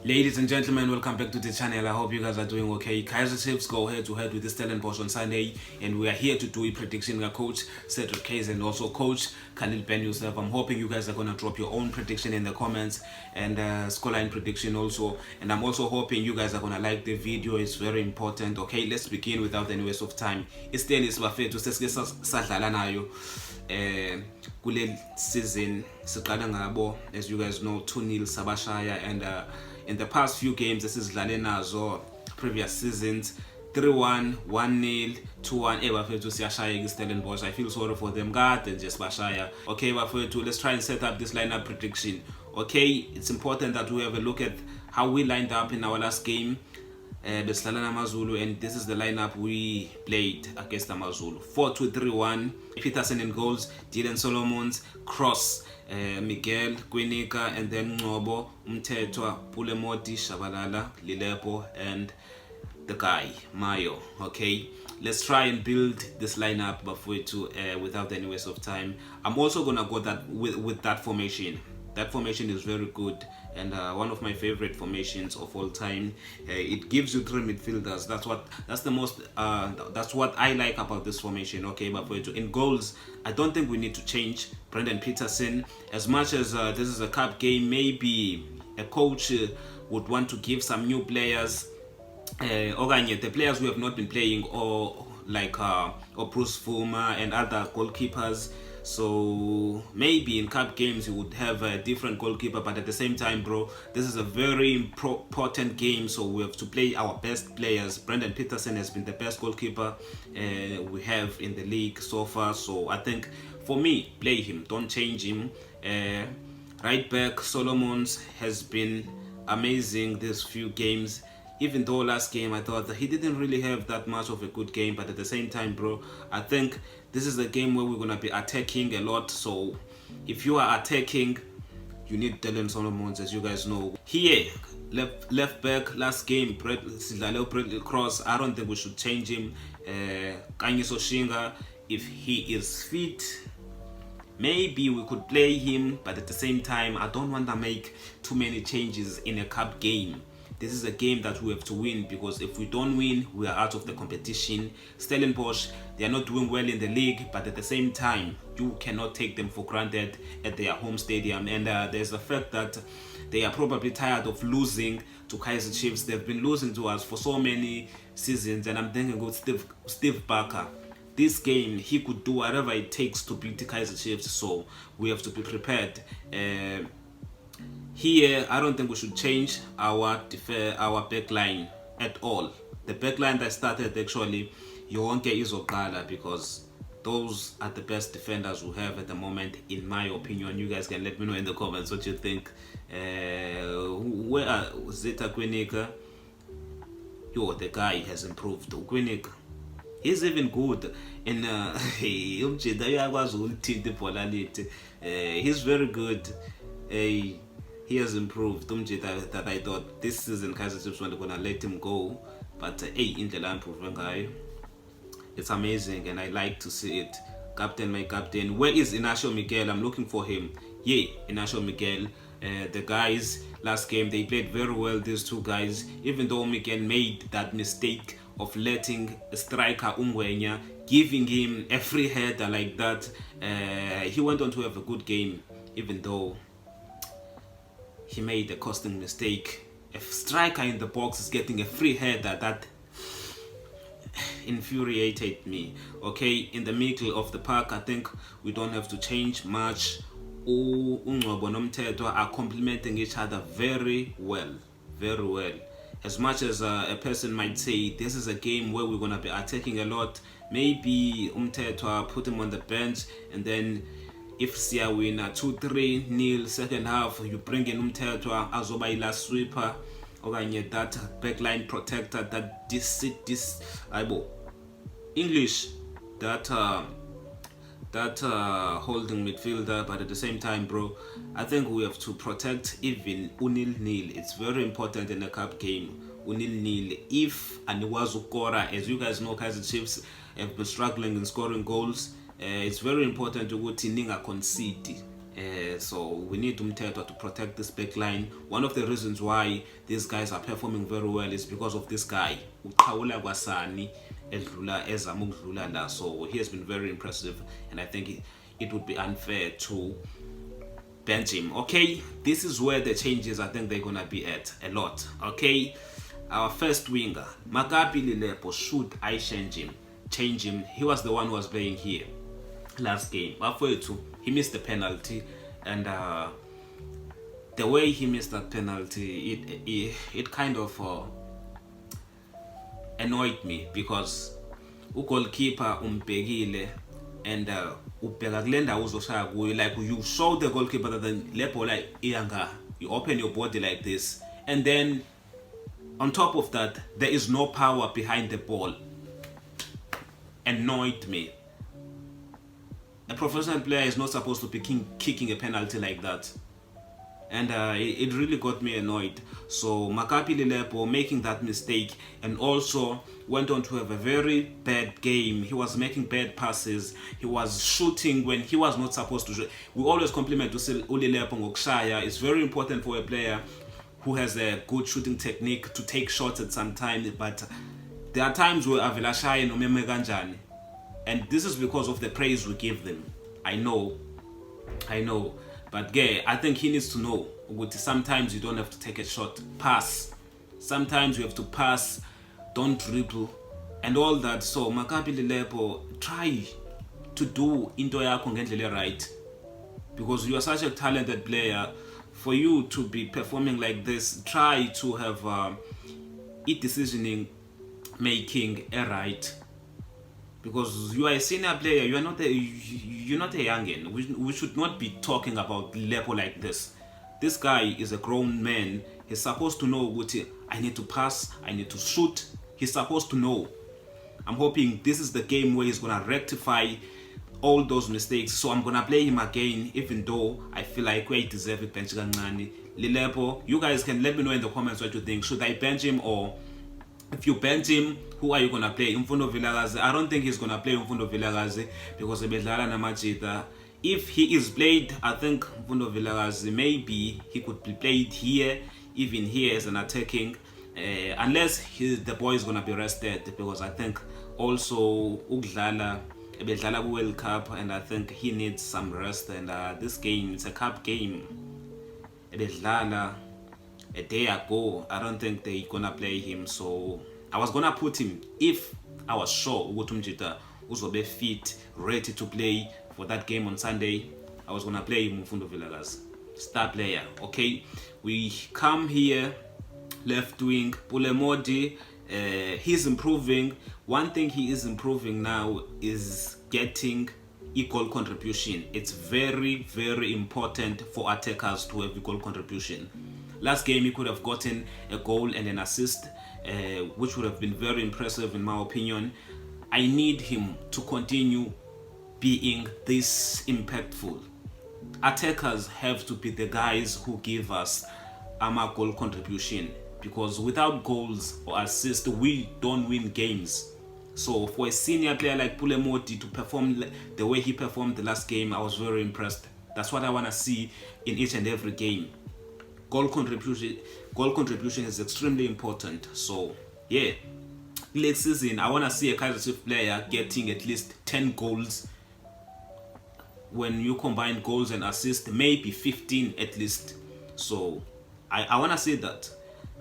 Ladies and gentlemen, welcome back to the channel. I hope you guys are doing okay. Kaizer Chiefs go head to head with the Stellenbosch on Sunday, and we are here to do a prediction. Coach Cedric Case and also Coach Khalil Ben Youssef. I'm hoping you guys are gonna drop your own prediction in the comments and scoreline prediction also. And I'm also hoping you guys are gonna like the video. It's very important. Okay, let's begin without any waste of time. Isteli sibafethu sesike sadlala nayo kule season siqala ngabo, as you guys know, 2-0 sabashaya, and in the past few games esidlale nazo previous seasons 3-1, 1-0, 2-1. Bafethu siyashaya iStellenbosch. I feel sorry for them, God, and just bashaya. Okay, bafethu, let's try and set up this lineup prediction. Okay, it's important that we have a look at how we lined up in our last game besidlala naMaZulu, and this is the lineup we played against AmaZulu. 4-2-3-1. Peterson in goals, Dylan Solomons, Cross, Miguel Kwinika, and then Ngcobo, Mthethwa, Pulemoti, Shabalala, Lilepo, and the guy Mayo. Okay, let's try and build this lineup without any waste of time. I'm also gonna go with that formation. That formation is very good, and one of my favorite formations of all time. It gives you 3 midfielders. That's what I like about this formation. Okay, but in goals, I don't think we need to change Brendan Peterson. As much as this is a cup game, maybe a coach would want to give some new players, the players who have not been playing, or Bruce Fuma and other goalkeepers. So maybe in cup games you would have a different goalkeeper, but at the same time, bro, this is a very important game, so we have to play our best players. Brendan Peterson has been the best goalkeeper we have in the league so far, so I think for me, play him, don't change him. Right back, Solomons has been amazing these few games. Even though last game I thought that he didn't really have that much of a good game, but at the same time, bro, I think this is a game where we're gonna be attacking a lot. So if you are attacking, you need Dylan Solomons, as you guys know. Here, left back, last game, Bradley Cross. I don't think we should change him. Kanye Soshinga, if he is fit, maybe we could play him, but at the same time, I don't want to make too many changes in a cup game. This is a game that we have to win, because if we don't win, we are out of the competition. Stellenbosch, they are not doing well in the league, but at the same time, you cannot take them for granted at their home stadium. And there's the fact that they are probably tired of losing to Kaizer Chiefs. They've been losing to us for so many seasons, and I'm thinking about Steve Barker. This game, he could do whatever it takes to beat the Kaizer Chiefs, so we have to be prepared. Here, I don't think we should change our back line at all. The back line that started, actually, Yonke Izokala, because those are the best defenders we have at the moment, in my opinion. You guys can let me know in the comments what you think. Where are Zeta Kwinika? The guy has improved. Kwinika, he's even good in he's very good. He has improved. That I thought this season Kaizer Chiefs were gonna let him go, but indlela improving guy, it's amazing, and I like to see it. My captain, where is Inacio Miguel? I'm looking for him. Yeah, Inacio Miguel. The guys last game, they played very well, these two guys, even though Miguel made that mistake of letting a striker Ungwenya, giving him a free header like that. He went on to have a good game, even though he made a costing mistake. A striker in the box is getting a free header. That infuriated me. Okay, in the middle of the park, I think we don't have to change much. Ngcobo noMthethwa are complementing each other very well. Very well. As much as a person might say this is a game where we're gonna be attacking a lot, maybe Mthethwa, put him on the bench, and then if Sia win 2-3-0 second half, you bring in Mthethwa azoba ila sweeper, okanye that backline protector, that English, that holding midfielder. But at the same time, bro, I think we have to protect even unil-nil. It's very important in a cup game. Unil-nil. If aniwazi ukora, as you guys know, Kaizer Chiefs have been struggling in scoring goals. It's very important to ninga concede. So we need Umthetho to protect this back line. One of the reasons why these guys are performing very well is because of this guy, uQhawula Kwasani edlula ezama ukudlula la. So he has been very impressive, and I think it would be unfair to bench him. Okay, this is where the changes I think they're gonna be at a lot. Okay, our first winger, Makapi Lilepo, should I change him? He was the one who was playing here last game. He missed the penalty, and the way he missed that penalty, it kind of annoyed me, because goalkeeper umbhekile and ubheka kule ndawo uzoshaya kuyo, like you show the goalkeeper that then le ball iyanga, you open your body like this, and then on top of that there is no power behind the ball. Annoyed me. A professional player is not supposed to be kicking a penalty like that, and it really got me annoyed. So Makapi Lilepo making that mistake, and also went on to have a very bad game. He was making bad passes, he was shooting when he was not supposed to shoot. We always compliment uLilepo ngokushaya. It's very important for a player who has a good shooting technique to take shots at some time, but there are times where avela shaya nomeme kanjani, and this is because of the praise we give them. I know, but yeah, I think he needs to know sometimes you don't have to take a shot, pass. Sometimes you have to pass, don't dribble, and all that. So Makapi Lilepo, try to do into yakho ngendlela right, because you are such a talented player. For you to be performing like this, try to have decisioning making right, because you are a senior player. You're not a youngin. We should not be talking about Lilepo like this. This guy is a grown man. He's supposed to know what I need to pass, I need to shoot. He's supposed to know. I'm hoping this is the game where he's gonna rectify all those mistakes. So I'm gonna play him again, even though I feel like we deserve it bench kancane. Lilepo, you guys can let me know in the comments what you think. Should I bench him, or if you bench him, who are you gonna play? Mfundo Vilakazi. I don't think he's gonna play Mfundo Vilakazi because ebedlala namajita. If he is played, I think Mfundo Vilakazi, maybe he could be played here, even here as an attacking, unless the boy is gonna be rested, because I think also Ugdlala ebedlala ku World Cup, and I think he needs some rest. And this game, it's a cup game. Ebedlala a day ago. I don't think they're gonna play him, so I was gonna put him if I was sure ukuthi Mjita uzobe fit, ready to play for that game on Sunday. I was gonna play him Mfundo Vilakazi, star player. Okay, we come here, left wing Pulemodi. He's improving. One thing he is improving now is getting equal contribution. It's very, very important for attackers to have equal contribution. Last game he could have gotten a goal and an assist, which would have been very impressive in my opinion. I need him to continue being this impactful. Attackers have to be the guys who give us our goal contribution, because without goals or assists we don't win games. So for a senior player like Pulemodi to perform the way he performed the last game, I was very impressed. That's what I want to see in each and every game. Goal contribution is extremely important. So yeah, next season I want to see a Kaizer Chiefs player getting at least 10 goals. When you combine goals and assists, maybe 15 at least. So I want to see that.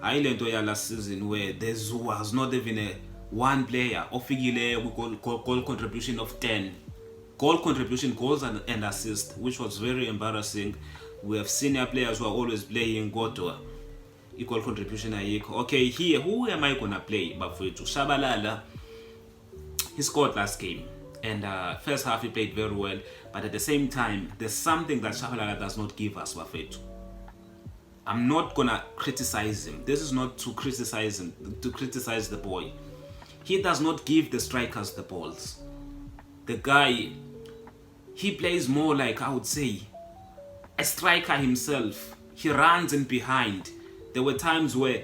I learned last season where there was not even a one player ofikile with goal contribution of 10. Goal contribution, goals and assists, which was very embarrassing. We have senior players who are always playing Godwa. Equal contribution ayikho. Okay, here, who am I gonna play? Bafowethu Shabalala, he scored last game, and first half he played very well, but at the same time, there's something that Shabalala does not give us, Bafowethu. I'm not gonna criticize him. This is not to criticize him, to criticize the boy. He does not give the strikers the balls. The guy, he plays more like, I would say, a striker himself. He runs in behind. There were times where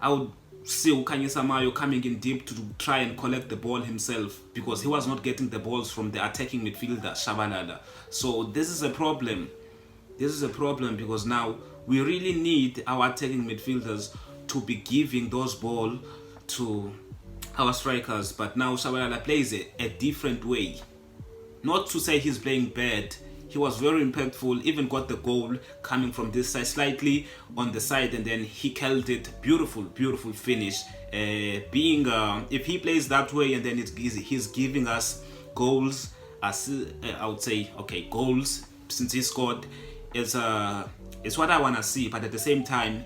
I would see Ukanyisa Mayo coming in deep to try and collect the ball himself, because he was not getting the balls from the attacking midfielder Shabalala. So this is a problem. This is a problem because now we really need our attacking midfielders to be giving those ball to our strikers, but now Shabalala plays a different way. Not to say he's playing bad, he was very impactful, even got the goal coming from this side, slightly on the side, and then he killed it. Beautiful finish. If he plays that way and then he's giving us goals, I would say, okay, goals since he scored, it's what I want to see. But at the same time,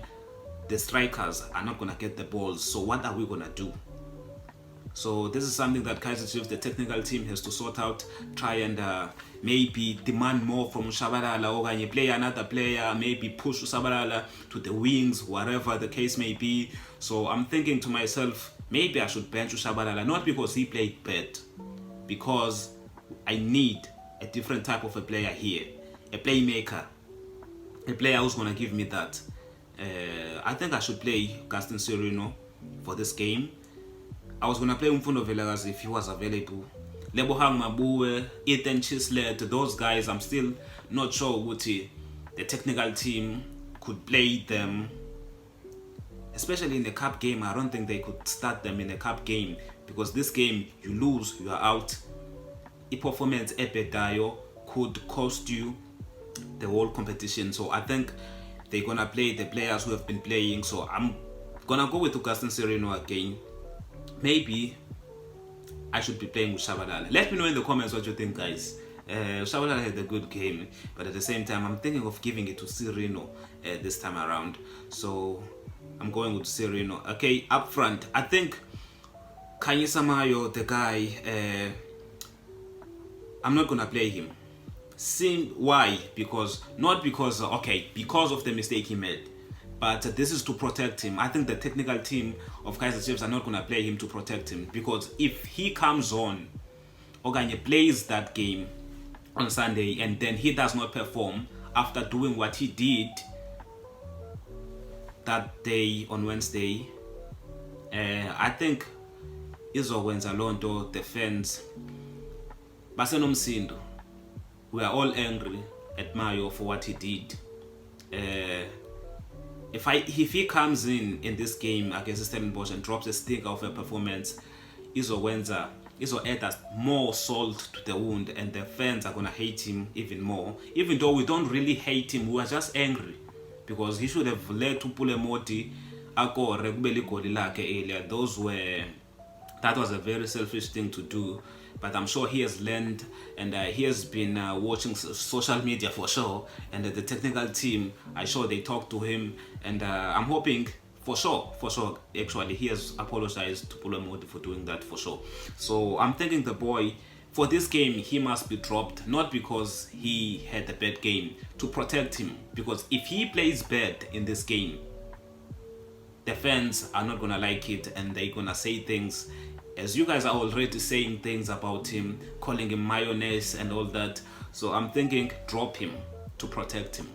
the strikers are not going to get the balls. So what are we going to do? So this is something that Kaizer Chiefs, the technical team, has to sort out. Try and maybe demand more from Shabalala, or can you play another player, maybe push Shabalala to the wings, whatever the case may be. So I'm thinking to myself, maybe I should bench Shabalala, not because he played bad, because I need a different type of a player here, a playmaker, a player who's going to give me that. I think I should play Gaston Sirino for this game. I was going to play Mfundo Vilakazi if he was available. Lebohang Mabue, Ethan Chislet, those guys, I'm still not sure what the technical team could play them. Especially in the cup game, I don't think they could start them in the cup game, because this game, you lose, you are out. A performance epedayo could cost you the whole competition. So I think they're going to play the players who have been playing. So I'm going to go with Augustin Sereno again. Maybe I should be playing with Shabalala. Let me know in the comments what you think, guys. Shabalala had a good game, but at the same time, I'm thinking of giving it to Sereno this time around. So I'm going with Sereno. Okay, up front, I think Kanyisa Mayo, the guy, I'm not going to play him. Why? Not because of the mistake he made, but this is to protect him. I think the technical team of Kaizer Chiefs are not going to play him to protect him, because if he comes on, Oganye plays that game on Sunday and then he does not perform after doing what he did that day on Wednesday, I think izokwenza lonto the fans basenomsindo. We are all angry at Mayo for what he did. If he comes in this game against Stellenbosch and drops a stinker of a performance, it'll add us more salt to the wound, and the fans are gonna hate him even more. Even though we don't really hate him, we are just angry because he should have let Tupule Moti akore kubeli goli lakhe earlier. That was a very selfish thing to do. But I'm sure he has learned, and he has been watching social media for sure, and the technical team, I'm sure they talked to him, and I'm hoping for sure, actually, he has apologized to Pulamodi for doing that for sure. So I'm thinking the boy, for this game, he must be dropped, not because he had a bad game, to protect him, because if he plays bad in this game, the fans are not gonna like it, and they're gonna say things, as you guys are already saying things about him, calling him mayonnaise and all that. So I'm thinking drop him to protect him.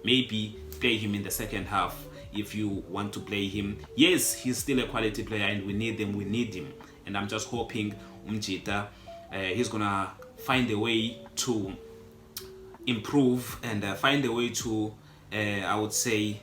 Maybe play him in the second half if you want to play him. Yes, he's still a quality player and we need him. And I'm just hoping Umjita, he's gonna find a way to improve and find a way to, I would say,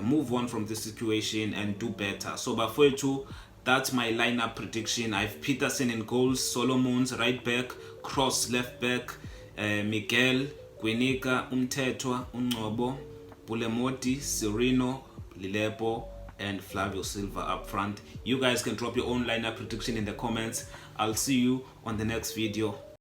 move on from this situation and do better. So Bafwetu, that's my lineup prediction. I've Peterson in goals, Solomons right back, Cross left back, Miguel, Gwinika, Umtetwa, Ungobo, Pulemoti, Sereno, Lilepo, and Flavio Silva up front. You guys can drop your own lineup prediction in the comments. I'll see you on the next video.